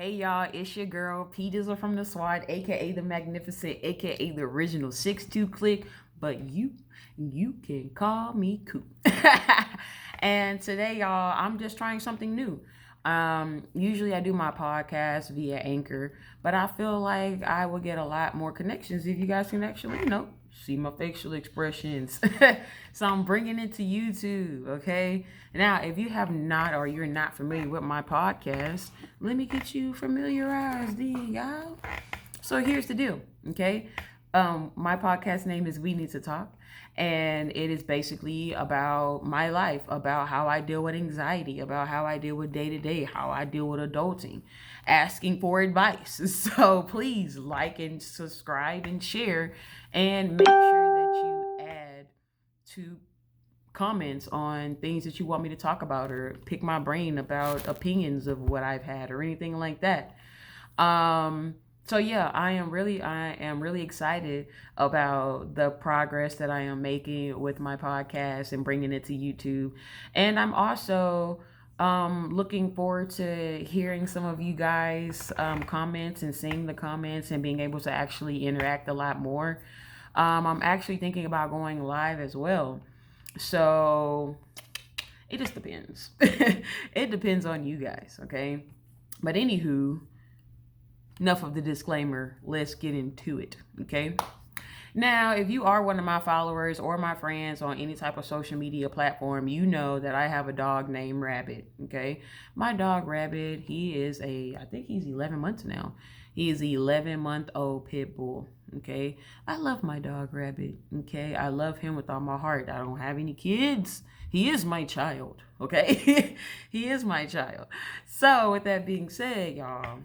Hey y'all, it's your girl P Dizzle from the SWAT, aka the Magnificent, aka the original 6'2" click, but you can call me Coop. And today, y'all, I'm just trying something new. Usually I do my podcast via Anchor, but I feel like I will get a lot more connections if you guys can actually, see my facial expressions. So I'm bringing it to YouTube, okay? Now, if you have not or you're not familiar with my podcast, let me get you familiarized, y'all. So here's the deal, okay? My podcast name is We Need to Talk, and it is basically about my life, about how I deal with anxiety, about how I deal with day to day, how I deal with adulting, asking for advice. So please like and subscribe and share, and make sure that you add to comments on things that you want me to talk about or pick my brain about opinions of what I've had or anything like that. So yeah, I am really excited about the progress that I am making with my podcast and bringing it to YouTube. And I'm also looking forward to hearing some of you guys comments and seeing the comments and being able to actually interact a lot more. I'm actually thinking about going live as well. So it just depends. It depends on you guys, okay? But anywho, enough of the disclaimer. Let's get into it, okay? Now, if you are one of my followers or my friends on any type of social media platform, you know that I have a dog named Rabbit, okay? My dog Rabbit, I think he's 11 months now. He is an 11-month-old pit bull, okay? I love my dog Rabbit, okay? I love him with all my heart. I don't have any kids. He is my child, okay? He is my child. So, with that being said, y'all,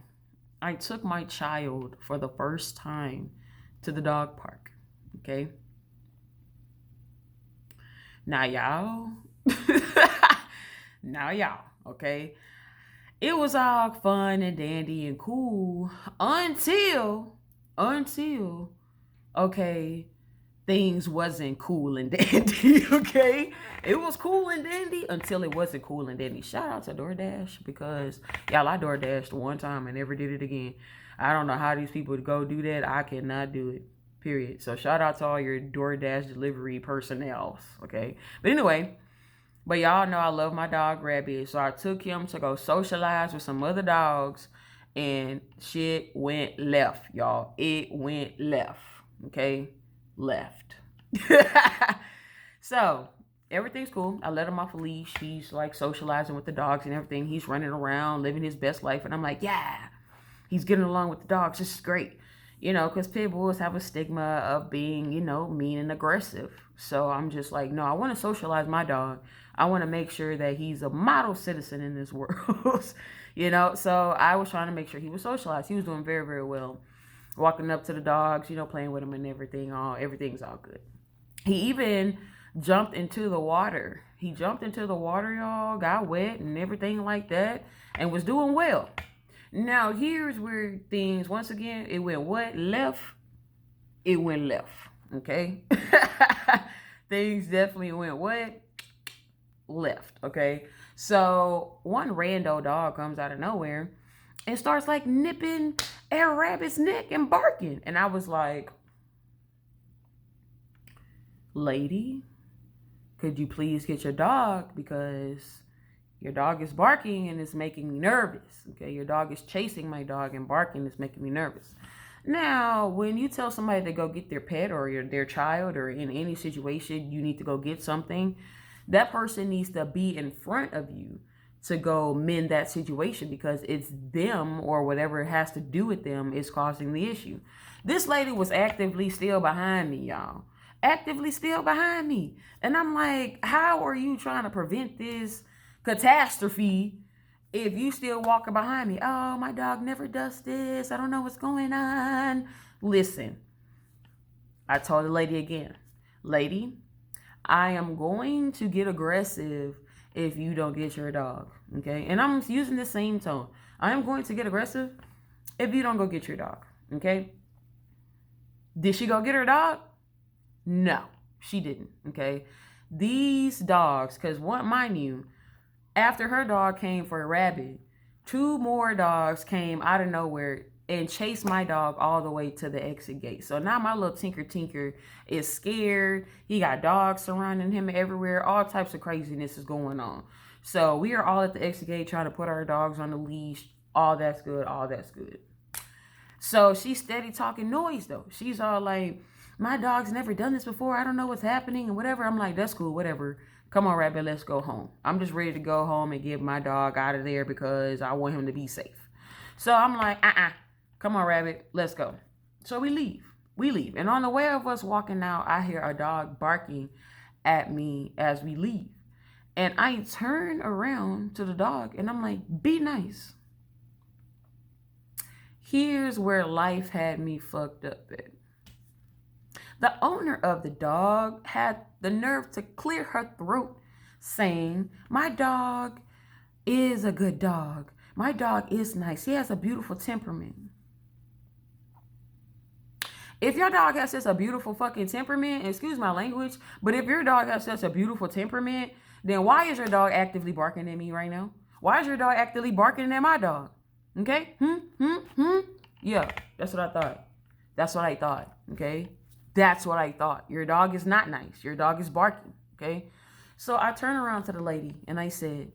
I took my child for the first time to the dog park, okay? Now, y'all, okay? It was all fun and dandy and cool until, okay, things wasn't cool and dandy, okay? It was cool and dandy until it wasn't cool and dandy. Shout out to DoorDash because, y'all, I DoorDashed one time and never did it again. I don't know how these people go do that. I cannot do it, period. So shout out to all your DoorDash delivery personnel, okay? But anyway, but y'all know I love my dog Rabbit, so I took him to go socialize with some other dogs, and shit went left, y'all. It went left, okay? Left. So everything's cool. I let him off a leash. He's like socializing with the dogs and everything. He's running around, living his best life, and I'm like, yeah, he's getting along with the dogs. This is great. Because pit bulls have a stigma of being, mean and aggressive. So I'm just like, no, I want to socialize my dog. I want to make sure that he's a model citizen in this world, So I was trying to make sure he was socialized. He was doing very, very well. Walking up to the dogs, playing with them and everything. Everything's all good. He even jumped into the water. He jumped into the water, y'all, got wet and everything like that, and was doing well. Now, here's where things, once again, it went what? Left. It went left, okay? Things definitely went what? Left, okay? So, one rando dog comes out of nowhere and starts, like, nipping at Rabbit's neck and barking. And I was like, lady, could you please get your dog? Because your dog is barking and it's making me nervous. Okay, your dog is chasing my dog and barking is making me nervous. Now, when you tell somebody to go get their pet or their child, or in any situation you need to go get something, that person needs to be in front of you to go mend that situation, because it's them or whatever it has to do with them is causing the issue. This lady was actively still behind me, y'all. Actively still behind me. And I'm like, how are you trying to prevent this catastrophe if you still walking behind me? Oh, my dog never does this. I don't know what's going on. Listen, I told the lady again, lady, I am going to get aggressive if you don't get your dog, okay? And I'm using the same tone. I am going to get aggressive if you don't go get your dog, okay? Did she go get her dog? No, she didn't, okay? These dogs, because mind you, after her dog came for a Rabbit, 2 more dogs came out of nowhere and chased my dog all the way to the exit gate. So now my little Tinker is scared. He got dogs surrounding him everywhere. All types of craziness is going on. So we are all at the exit gate trying to put our dogs on the leash. All that's good. All that's good. So she's steady talking noise though. She's all like, my dog's never done this before. I don't know what's happening and whatever. I'm like, that's cool, whatever. Come on, Rabbit, let's go home. I'm just ready to go home and get my dog out of there because I want him to be safe. So I'm like, come on, Rabbit, let's go. So we leave. And on the way of us walking out, I hear a dog barking at me as we leave. And I turn around to the dog and I'm like, be nice. Here's where life had me fucked up at. The owner of the dog had the nerve to clear her throat saying, my dog is a good dog. My dog is nice. He has a beautiful temperament. If your dog has such a beautiful fucking temperament, excuse my language, but if your dog has such a beautiful temperament, then why is your dog actively barking at me right now? Why is your dog actively barking at my dog? Okay? Yeah, that's what I thought. Okay? That's what I thought. Your dog is not nice. Your dog is barking. Okay? So I turn around to the lady and I said,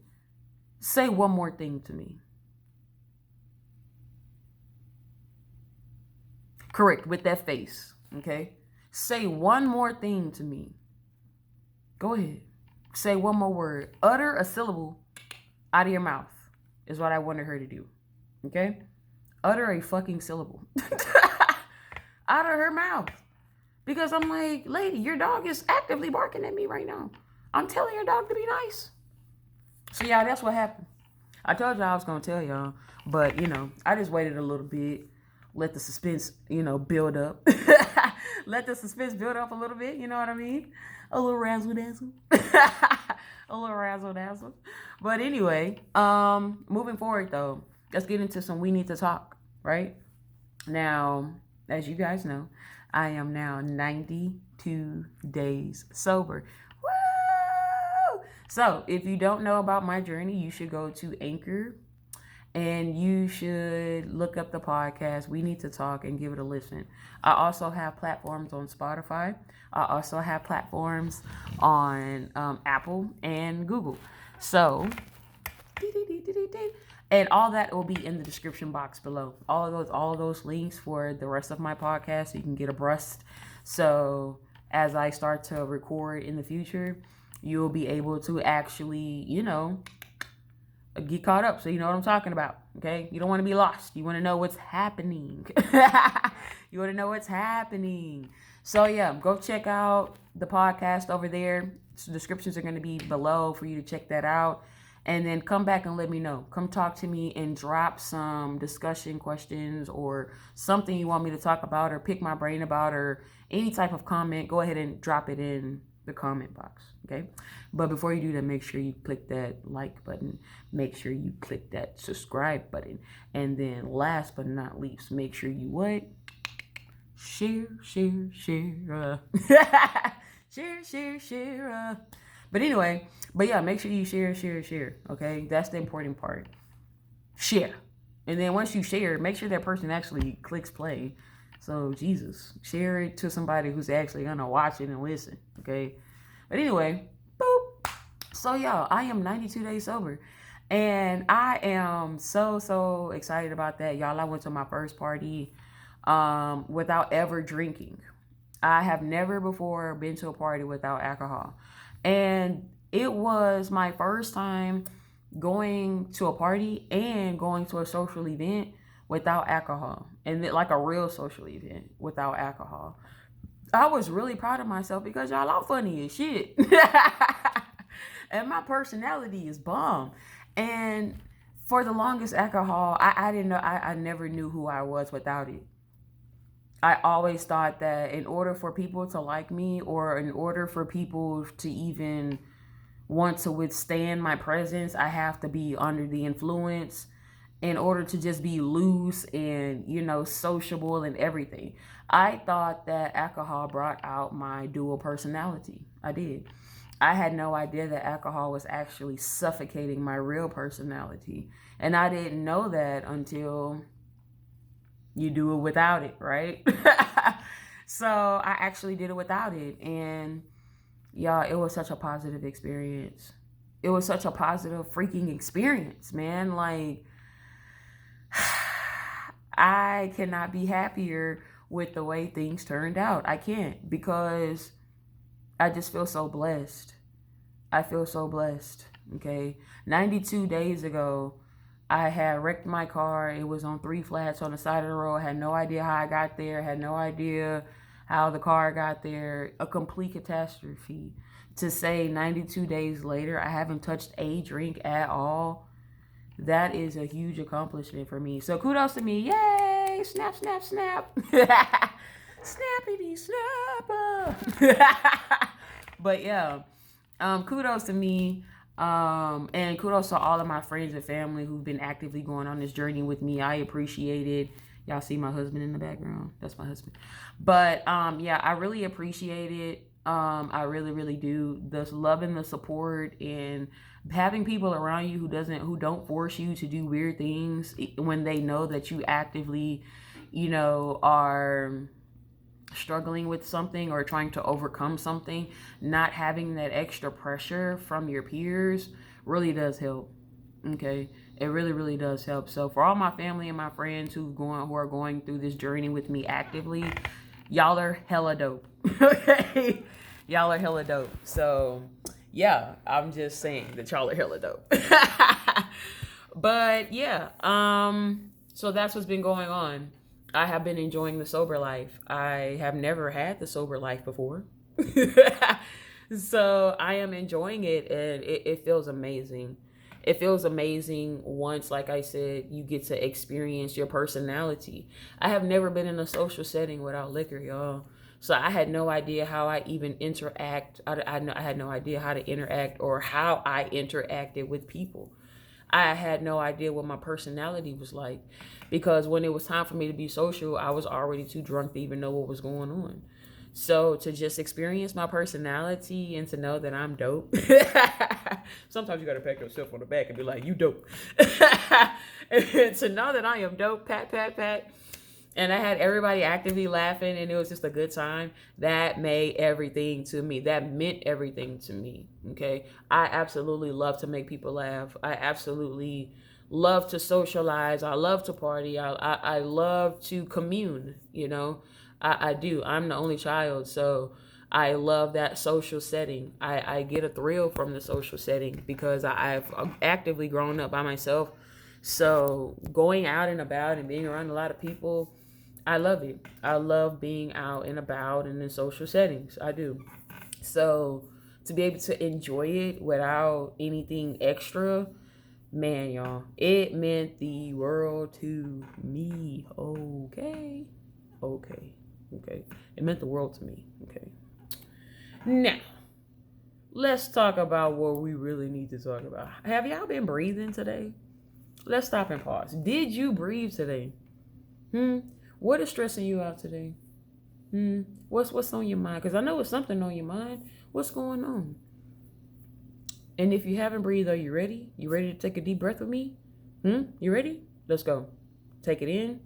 say one more thing to me. Correct, with that face. Okay? Say one more thing to me. Go ahead. Say one more word. Utter a syllable out of your mouth is what I wanted her to do. Okay? Utter a fucking syllable out of her mouth. Because I'm like, lady, your dog is actively barking at me right now. I'm telling your dog to be nice. So yeah, that's what happened. I told y'all I was going to tell y'all. But, I just waited a little bit. Let the suspense, build up. Let the suspense build up a little bit. You know what I mean? A little razzle dazzle. A little razzle dazzle. But anyway, moving forward though, let's get into some we need to talk, right? Now, as you guys know, I am now 92 days sober. Woo! So if you don't know about my journey, you should go to Anchor and you should look up the podcast. We Need to Talk and give it a listen. I also have platforms on Spotify. I also have platforms on Apple and Google. So, and all that will be in the description box below. All of those links for the rest of my podcast, so you can get abreast. So as I start to record in the future, you'll be able to actually, get caught up. So you know what I'm talking about. Okay. You don't want to be lost. You want to know what's happening. You want to know what's happening. So yeah, go check out the podcast over there. So descriptions are going to be below for you to check that out. And then come back and let me know. Come talk to me and drop some discussion questions or something you want me to talk about or pick my brain about or any type of comment. Go ahead and drop it in the comment box. Okay. But before you do that, make sure you click that like button. Make sure you click that subscribe button. And then last but not least, make sure you what? Share. Share. But yeah, make sure you share. Okay, that's the important part. Share. And then once you share, make sure that person actually clicks play. So Jesus, share it to somebody who's actually gonna watch it and listen. Okay. But anyway, boop. So y'all, I am 92 days sober. And I am so excited about that. Y'all, I went to my first party without ever drinking. I have never before been to a party without alcohol. And it was my first time going to a party and going to a social event without alcohol. And like a real social event without alcohol. I was really proud of myself because y'all, I'm funny as shit. And my personality is bomb. And for the longest alcohol, I didn't know, I never knew who I was without it. I always thought that in order for people to like me or in order for people to even want to withstand my presence, I have to be under the influence in order to just be loose and, sociable and everything. I thought that alcohol brought out my dual personality. I did. I had no idea that alcohol was actually suffocating my real personality. And I didn't know that until you do it without it, right? So I actually did it without it. And y'all, it was such a positive experience. It was such a positive freaking experience, man. Like, I cannot be happier with the way things turned out. I can't, because I just feel so blessed. I feel so blessed. Okay. 92 days ago, I had wrecked my car. It was on 3 flats on the side of the road. I had no idea how I got there. Had no idea how the car got there. A complete catastrophe. To say 92 days later, I haven't touched a drink at all, that is a huge accomplishment for me. So kudos to me. Yay! Snap, snap, snap. Snappity snapper. But yeah, kudos to me. And kudos to all of my friends and family who've been actively going on this journey with me. I appreciate it. Y'all see my husband in the background? That's my husband. But yeah, I really appreciate it. I really, really do. The love and the support, and having people around you who don't force you to do weird things when they know that you actively, are struggling with something or trying to overcome something. Not having that extra pressure from your peers really does help. Okay, it really, really does help. So for all my family and my friends who are going through this journey with me actively, y'all are hella dope. Okay, y'all are hella dope. So yeah, I'm just saying that y'all are hella dope. But yeah, so that's what's been going on. I have been enjoying the sober life. I have never had the sober life before. So I am enjoying it, and it feels amazing. It feels amazing once, like I said, you get to experience your personality. I have never been in a social setting without liquor, y'all. So I had no idea how I even interact. I had no idea how to interact or how I interacted with people. I had no idea what my personality was like, because when it was time for me to be social, I was already too drunk to even know what was going on. So to just experience my personality and to know that I'm dope. Sometimes you got to pat yourself on the back and be like, you dope. And to know that I am dope, pat, pat, pat. And I had everybody actively laughing, and it was just a good time. That made everything to me. That meant everything to me. Okay. I absolutely love to make people laugh. I absolutely love to socialize. I love to party. I love to commune, I do. I'm the only child, so I love that social setting. I get a thrill from the social setting because I've actively grown up by myself. So going out and about and being around a lot of people, I love it. I love being out and about and in social settings. I do. So to be able to enjoy it without anything extra, man, y'all, it meant the world to me. Okay. It meant the world to me. Okay. Now, let's talk about what we really need to talk about. Have y'all been breathing today? Let's stop and pause. Did you breathe today? What is stressing you out today? What's on your mind? Because I know it's something on your mind. What's going on? And if you haven't breathed, are you ready? You ready to take a deep breath with me? You ready? Let's go. Take it in.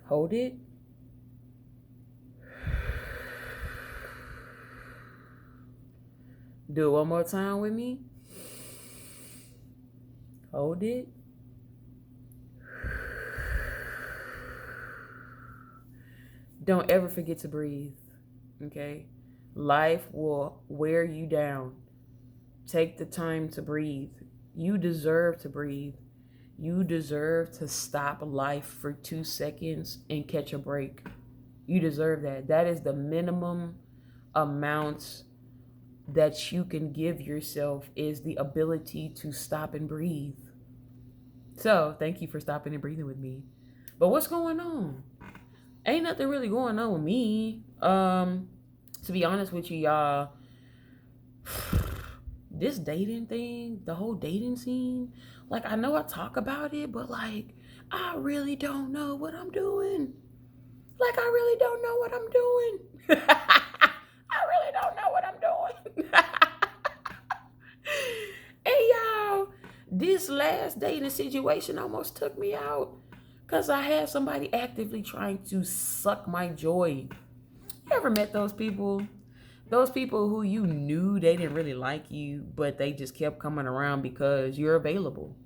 Hold it. Do it one more time with me. Hold it. Don't ever forget to breathe. Okay? Life will wear you down. Take the time to breathe. You deserve to breathe. You deserve to stop life for 2 seconds and catch a break. You deserve that. That is the minimum amount that you can give yourself, is the ability to stop and breathe. So thank you for stopping and breathing with me. But what's going on? Ain't nothing really going on with me. To be honest with you, y'all, this dating thing, the whole dating scene, like, I know I talk about it, but like, I really don't know what I'm doing. Like, I really don't know what I'm doing. I really don't know what I'm doing. Hey, y'all, this last dating situation almost took me out because I had somebody actively trying to suck my joy. You ever met those people? Those people who you knew they didn't really like you, but they just kept coming around because you're available.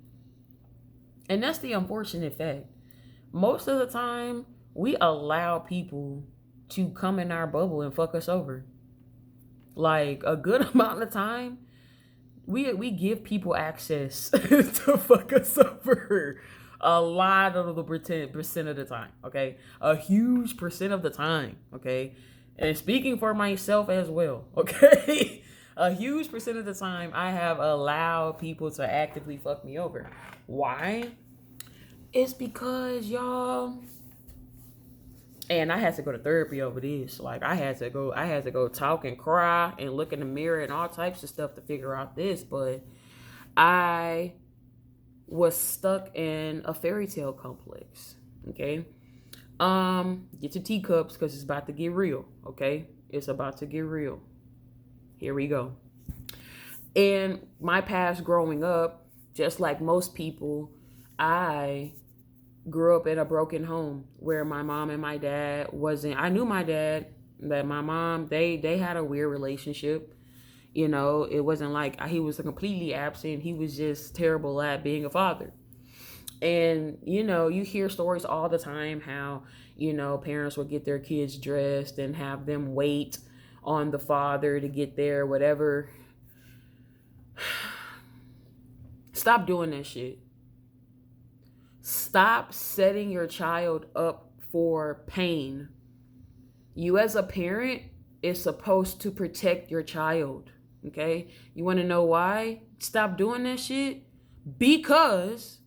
And that's the unfortunate fact. Most of the time, we allow people to come in our bubble and fuck us over. Like a good amount of time, we give people access to fuck us over. A lot of the percent of the time, okay? A huge percent of the time, okay? And speaking for myself as well, okay? A huge percent of the time, I have allowed people to actively fuck me over. Why? It's because y'all, and I had to go to therapy over this. Like I had to go talk and cry and look in the mirror and all types of stuff to figure out this. But I was stuck in a fairy tale complex. Okay. Get your teacups because it's about to get real. Okay. It's about to get real. Here we go. In my past growing up, just like most people, I grew up in a broken home where my mom and my dad wasn't. I knew my dad, but my mom, they had a weird relationship. You know, it wasn't like he was completely absent. He was just terrible at being a father. And, you know, you hear stories all the time how, you know, parents will get their kids dressed and have them wait on the father to get there, whatever. Stop doing that shit. Stop setting your child up for pain. You as a parent is supposed to protect your child. Okay? You want to know why? Stop doing that shit. Because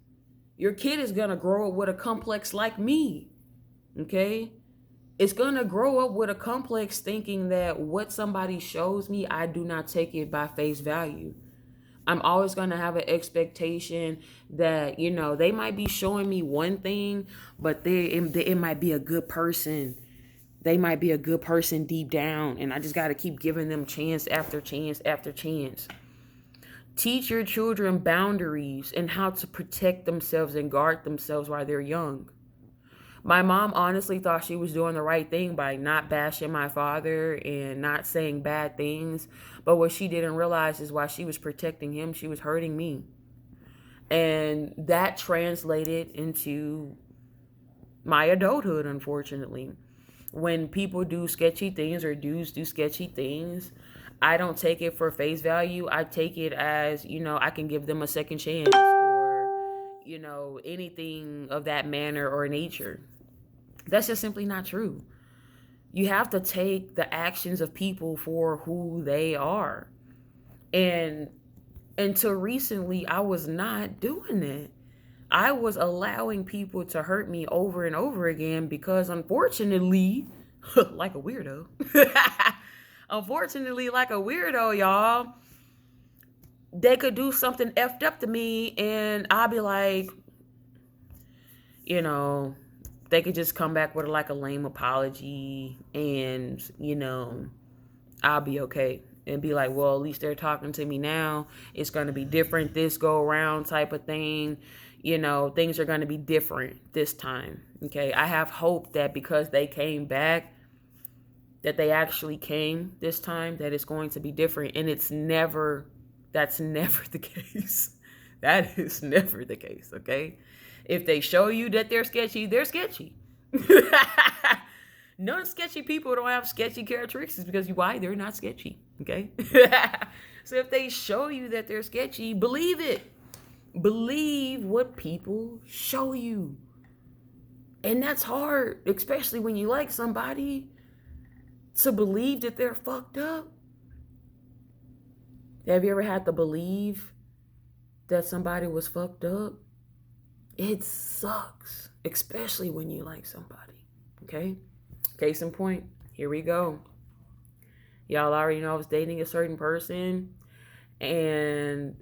your kid is going to grow up with a complex like me. Okay? It's going to grow up with a complex thinking that what somebody shows me, I do not take it by face value. I'm always going to have an expectation that, you know, they might be showing me one thing, but it might be a good person. They might be a good person deep down, and I just got to keep giving them chance after chance after chance. Teach your children boundaries and how to protect themselves and guard themselves while they're young. My mom honestly thought she was doing the right thing by not bashing my father and not saying bad things. But what she didn't realize is while she was protecting him, she was hurting me. And that translated into my adulthood, unfortunately. When people do sketchy things or dudes do sketchy things, I don't take it for face value. I take it as, you know, I can give them a second chance or, you know, anything of that manner or nature. That's just simply not true. You have to take the actions of people for who they are. And until recently, I was not doing that. I was allowing people to hurt me over and over again because unfortunately, like a weirdo, y'all, they could do something effed up to me and I'll be like, you know, they could just come back with like a lame apology and, you know, I'll be okay. And be like, well, at least they're talking to me now. It's going to be different this go around type of thing. You know, things are going to be different this time. Okay. I have hope that because they came back, that they actually came this time, that it's going to be different. And that's never the case. That is never the case. Okay. If they show you that they're sketchy, they're sketchy. None sketchy people don't have sketchy characteristics because why? They're not sketchy. Okay. So if they show you that they're sketchy, believe it. Believe what people show you. And that's hard, especially when you like somebody, to believe that they're fucked up. Have you ever had to believe that somebody was fucked up? It sucks, especially when you like somebody. Okay? Case in point, here we go. Y'all already know I was dating a certain person, and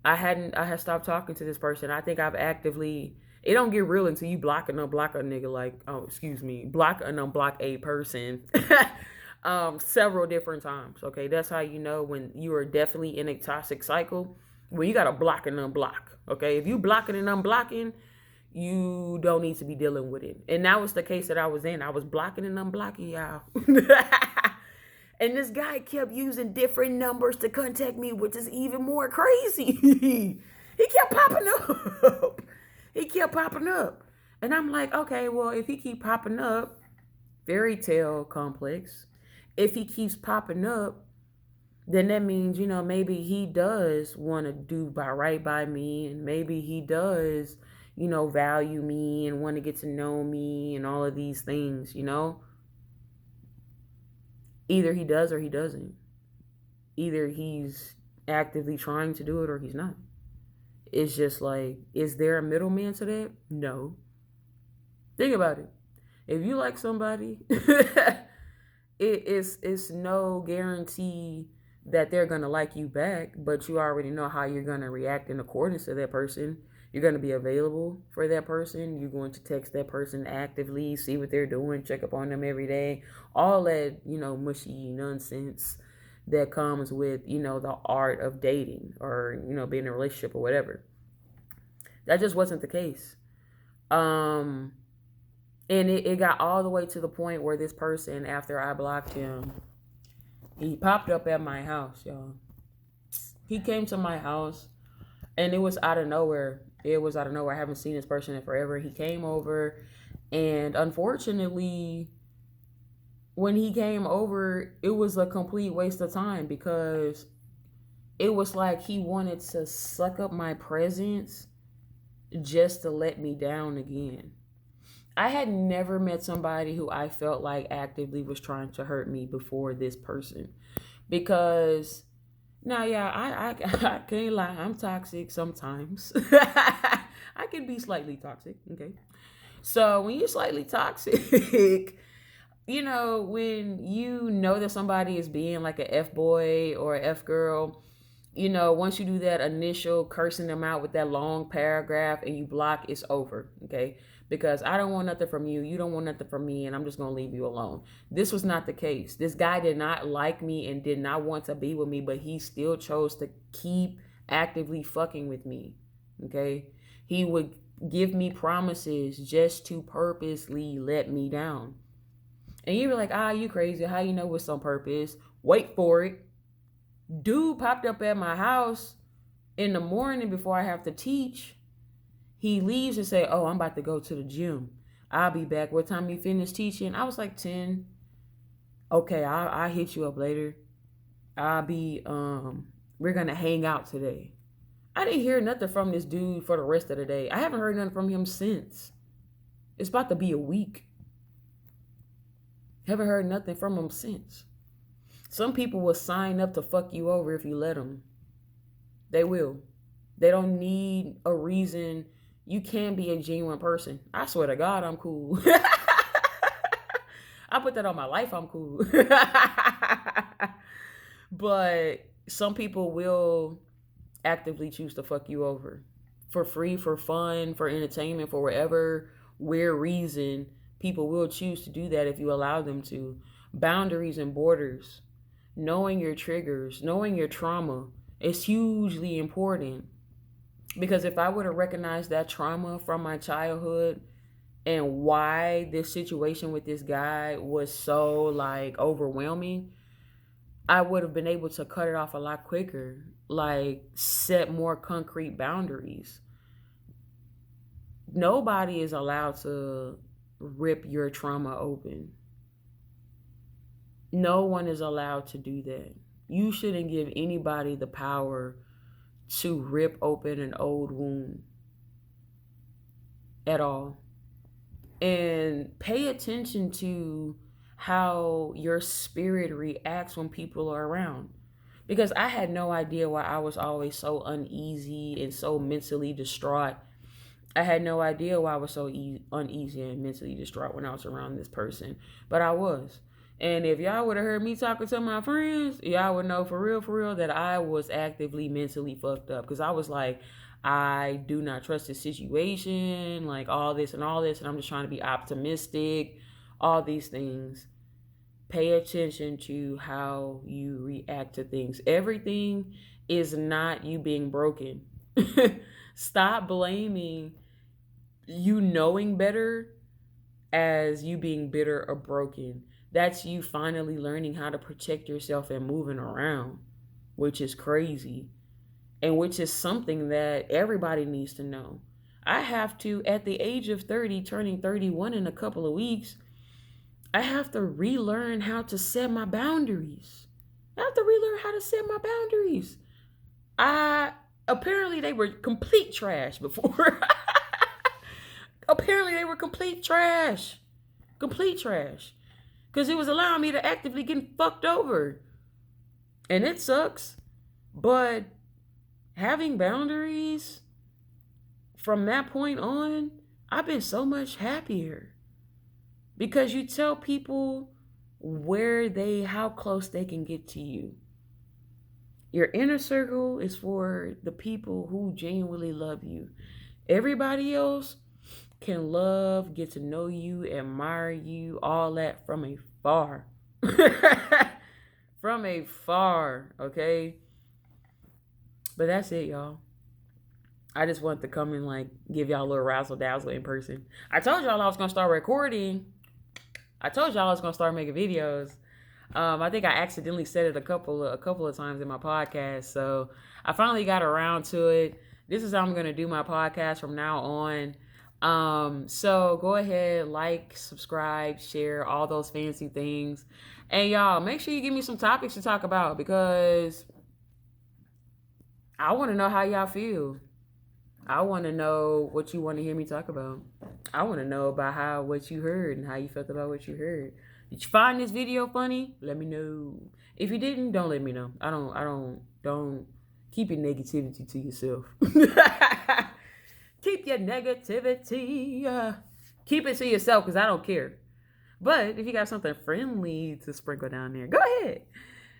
I had stopped talking to this person. I think I've actively, it don't get real until you block and unblock a nigga, like, oh, excuse me, block and unblock a person several different times. Okay. That's how you know when you are definitely in a toxic cycle. Well, you got to block and unblock. Okay. If you blocking and unblocking, you don't need to be dealing with it. And that was the case that I was in. I was blocking and unblocking, y'all. And this guy kept using different numbers to contact me, which is even more crazy. He kept popping up. He kept popping up. And I'm like, okay, well, if he keep popping up, fairy tale complex. If he keeps popping up, then that means, maybe he does want to do right by me. And maybe he does, value me and want to get to know me and all of these things. Either he does or he doesn't. Either he's actively trying to do it or he's not. It's just like, is there a middleman to that? No. Think about it. If you like somebody, it's no guarantee that they're going to like you back, but you already know how you're going to react in accordance to that person. You're going to be available for that person. You're going to text that person actively, see what they're doing, check up on them every day. All that, mushy nonsense that comes with, the art of dating or, being in a relationship or whatever. That just wasn't the case. And it got all the way to the point where this person, after I blocked him, he popped up at my house, y'all. He came to my house and it was out of nowhere. It was out of nowhere. I haven't seen this person in forever. He came over, and unfortunately, when he came over, it was a complete waste of time because it was like he wanted to suck up my presence just to let me down again. I had never met somebody who I felt like actively was trying to hurt me before this person. Because now, yeah, I can't lie. I'm toxic sometimes. I can be slightly toxic. Okay. So when you're slightly toxic, when you know that somebody is being like a F boy or a F girl, once you do that initial cursing them out with that long paragraph and you block, it's over. Okay. Because I don't want nothing from you. You don't want nothing from me. And I'm just going to leave you alone. This was not the case. This guy did not like me and did not want to be with me, but he still chose to keep actively fucking with me. Okay. He would give me promises just to purposely let me down. And you were like, you crazy. How you know it's on purpose? Wait for it. Dude popped up at my house in the morning before I have to teach. He leaves and say, I'm about to go to the gym. I'll be back. What time you finish teaching? I was like 10. Okay, I'll hit you up later. We're going to hang out today. I didn't hear nothing from this dude for the rest of the day. I haven't heard nothing from him since. It's about to be a week. Haven't heard nothing from him since. Some people will sign up to fuck you over if you let them. They will. They don't need a reason. You can be a genuine person. I swear to God, I'm cool. I put that on my life, I'm cool. But some people will actively choose to fuck you over. For free, for fun, for entertainment, for whatever weird reason. People will choose to do that if you allow them to. Boundaries and borders. Knowing your triggers. Knowing your trauma is hugely important. Because if I would have recognized that trauma from my childhood and why this situation with this guy was so overwhelming, I would have been able to cut it off a lot quicker. Set more concrete boundaries. Nobody is allowed to rip your trauma open. No one is allowed to do that. You shouldn't give anybody the power to rip open an old wound at all. And pay attention to how your spirit reacts when people are around. Because I had no idea why I was always so uneasy and so mentally distraught. I had no idea why I was so uneasy and mentally distraught when I was around this person. But I was. And if y'all would have heard me talking to my friends, y'all would know for real, that I was actively mentally fucked up. Because I was like, I do not trust this situation, like all this and all this. And I'm just trying to be optimistic, all these things. Pay attention to how you react to things. Everything is not you being broken. Stop blaming you knowing better as you being bitter or broken. That's you finally learning how to protect yourself and moving around, which is crazy, and which is something that everybody needs to know. I have to, at the age of 30, turning 31 in a couple of weeks, I have to relearn how to set my boundaries. I have to relearn how to set my boundaries. Apparently they were complete trash before. Apparently they were complete trash. Complete trash. Because it was allowing me to actively get fucked over. And it sucks. But having boundaries from that point on, I've been so much happier. Because you tell people how close they can get to you. Your inner circle is for the people who genuinely love you. Everybody else can love, get to know you, admire you, all that from afar. From afar, okay? But that's it, y'all. I just wanted to come and like give y'all a little razzle dazzle in person. I told y'all I was gonna start recording. I told y'all I was gonna start making videos. I think I accidentally said it a couple of times in my podcast, so I finally got around to it. This is how I'm gonna do my podcast from now on. So go ahead, like, subscribe, share, all those fancy things. And y'all, make sure you give me some topics to talk about because I want to know how y'all feel. I want to know what you want to hear me talk about. I want to know about what you heard and how you felt about what you heard. Did you find this video funny? Let me know. If you didn't, don't let me know. Don't keep your negativity to yourself. Keep your negativity. Keep it to yourself because I don't care. But if you got something friendly to sprinkle down there, go ahead.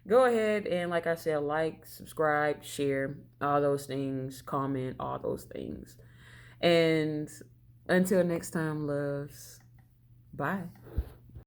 Go ahead and, like I said, like, subscribe, share, all those things, comment, all those things. And until next time, loves, bye.